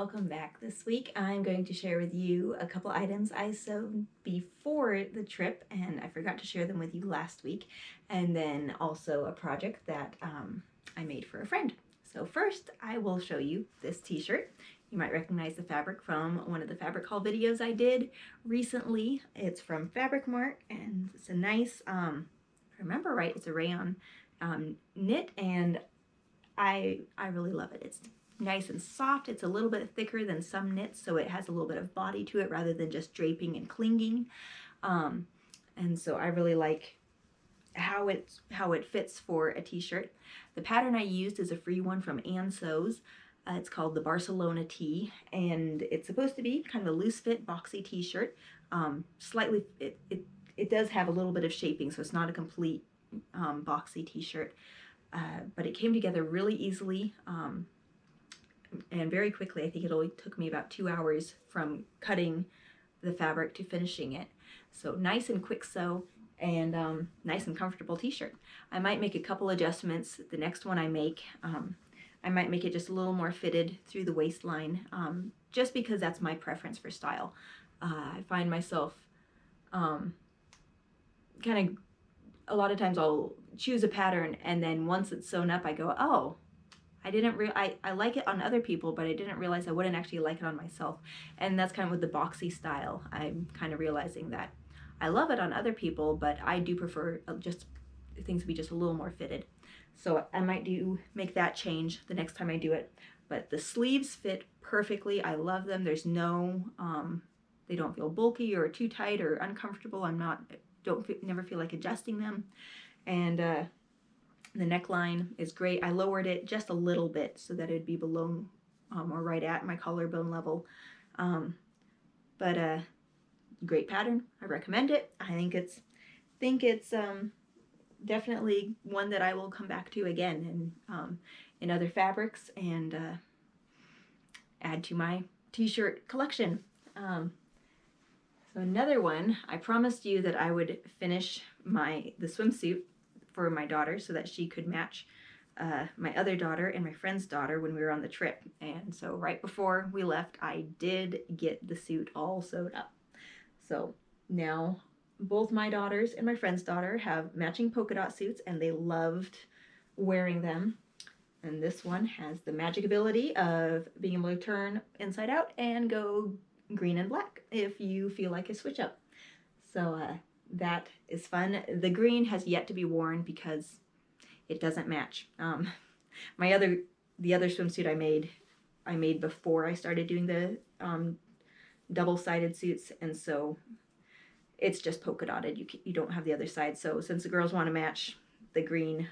welcome back. This week I'm going to share with you a couple items I sewed before the trip, and I forgot to share them with you last week, and then also a project that I made for a friend. So first I will show you this t-shirt. You might recognize the fabric from one of the fabric haul videos I did recently. It's from Fabric Mart, and it's a nice, if I remember right, it's a rayon knit, and I really love it. It's nice and soft. It's a little bit thicker than some knits, so it has a little bit of body to it rather than just draping and clinging. And so I really like how it fits for a t-shirt. The pattern I used is a free one from Ann Sews. It's called the Barcelona tee, and it's supposed to be kind of a loose fit boxy t-shirt. Slightly, it does have a little bit of shaping, so it's not a complete boxy t-shirt. But it came together really easily and very quickly. I think it only took me about 2 hours from cutting the fabric to finishing it. So nice and quick sew, and nice and comfortable t-shirt. I might make a couple adjustments. The next one I make, I might make it just a little more fitted through the waistline, just because that's my preference for style. I find myself kind of, a lot of times I'll choose a pattern, and then once it's sewn up I go, oh, I like it on other people, but I didn't realize I wouldn't actually like it on myself. And that's kind of with the boxy style. I'm kind of realizing that I love it on other people, but I do prefer just things to be just a little more fitted. So I might make that change the next time I do it. But the sleeves fit perfectly. I love them. There's no, they don't feel bulky or too tight or uncomfortable. Never feel like adjusting them. And the neckline is great. I lowered it just a little bit so that it'd be below or right at my collarbone level. But great pattern. I recommend it. I think it's definitely one that I will come back to again in other fabrics and add to my t-shirt collection. So another one, I promised you that I would finish the swimsuit for my daughter so that she could match my other daughter and my friend's daughter when we were on the trip. And so right before we left, I did get the suit all sewed up. So now both my daughters and my friend's daughter have matching polka dot suits, and they loved wearing them. And this one has the magic ability of being able to turn inside out and go green and black if you feel like a switch up. So that is fun. The green has yet to be worn because it doesn't match. The other swimsuit I made before I started doing the double-sided suits, and so it's just polka dotted. You don't have the other side. So since the girls want to match, the green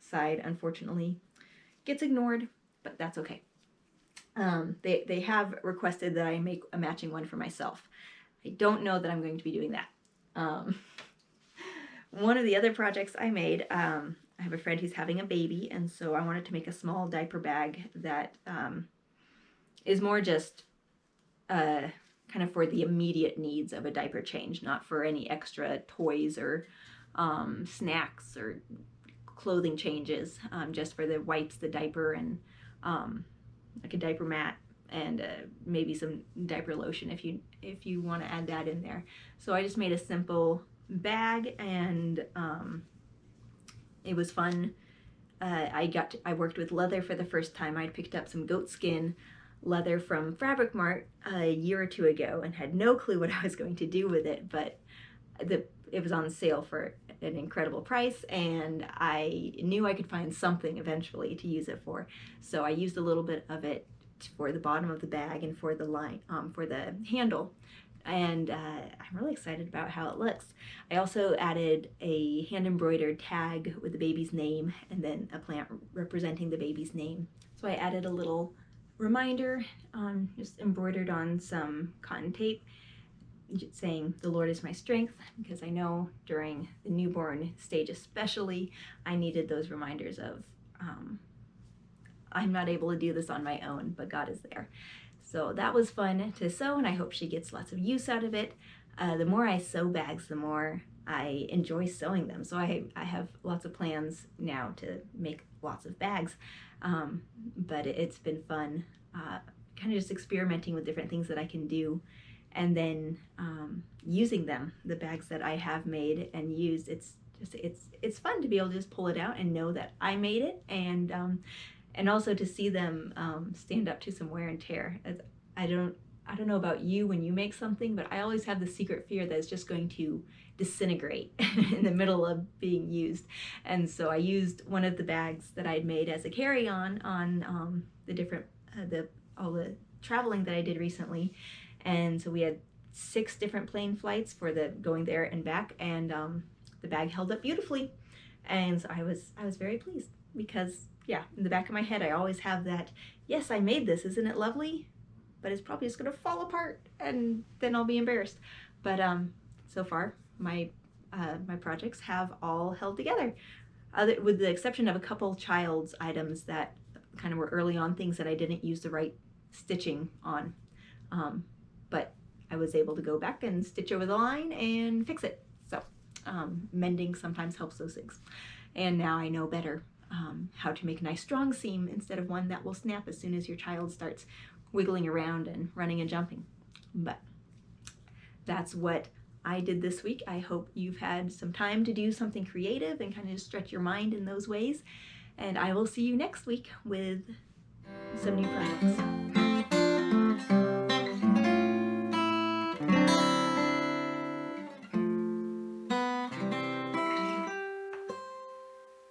side unfortunately gets ignored, but that's okay. They have requested that I make a matching one for myself. I don't know that I'm going to be doing that. One of the other projects I made, I have a friend who's having a baby, and so I wanted to make a small diaper bag that is more just kind of for the immediate needs of a diaper change, not for any extra toys or snacks or clothing changes, just for the wipes, the diaper, and like a diaper mat, and maybe some diaper lotion if you want to add that in there. So I just made a simple bag, and it was fun. I worked with leather for the first time. I'd picked up some goat skin leather from Fabric Mart a year or two ago and had no clue what I was going to do with it, but it was on sale for an incredible price, and I knew I could find something eventually to use it for. So I used a little bit of it for the bottom of the bag and for the line, for the handle, and I'm really excited about how it looks. I also added a hand embroidered tag with the baby's name and then a plant representing the baby's name. So I added a little reminder just embroidered on some cotton tape saying the Lord is my strength, because I know during the newborn stage especially I needed those reminders of I'm not able to do this on my own, but God is there. So that was fun to sew, and I hope she gets lots of use out of it. The more I sew bags, the more I enjoy sewing them. So I have lots of plans now to make lots of bags, but it's been fun kind of just experimenting with different things that I can do, and then using them, the bags that I have made and used. It's fun to be able to just pull it out and know that I made it, and also to see them stand up to some wear and tear. I don't know about you when you make something, but I always have the secret fear that it's just going to disintegrate in the middle of being used. And so I used one of the bags that I'd made as a carry-on on the different all the traveling that I did recently. And so we had 6 different plane flights for the going there and back, and the bag held up beautifully. And so I was very pleased, because yeah, in the back of my head I always have that, yes, I made this, isn't it lovely? But it's probably just gonna fall apart, and then I'll be embarrassed. But so far my projects have all held together, with the exception of a couple child's items that kind of were early on, things that I didn't use the right stitching on. But I was able to go back and stitch over the line and fix it. So mending sometimes helps those things. And now I know better how to make a nice strong seam instead of one that will snap as soon as your child starts wiggling around and running and jumping. But that's what I did this week. I hope you've had some time to do something creative and kind of stretch your mind in those ways. And I will see you next week with some new projects.